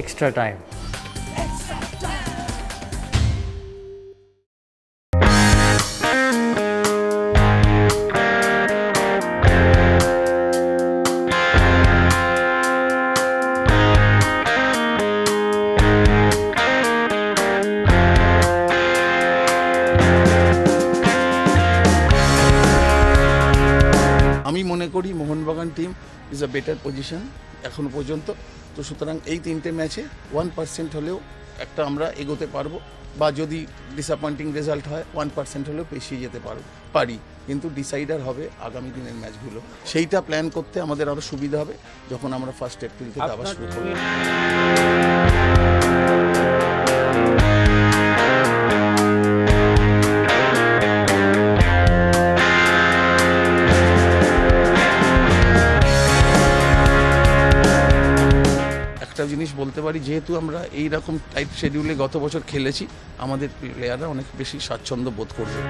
extra time. আমি মনে করি Mohun Bagan team is a better position এখন পর্যন্ত। তো সুতরাং এই তিনটে ম্যাচে 1% হলেও একটা আমরা এগোতে পারবো, বা যদি ডিসঅ্যাপয়েন্টিং রেজাল্ট হয় 1% হলেও পেছিয়ে যেতে পারি, কিন্তু ডিসাইডার হবে আগামী দিনের ম্যাচগুলো। সেইটা প্ল্যান করতে আমাদের আরও সুবিধা হবে যখন আমরা 1 এপ্রিল থেকে আবার শুরু করব। একটা জিনিস বলতে পারি, যেহেতু আমরা এই রকম টাইট শিডিউলে গত বছর খেলেছি, আমাদের প্লেয়াররা অনেক বেশি স্বাচ্ছন্দ্য বোধ করবে।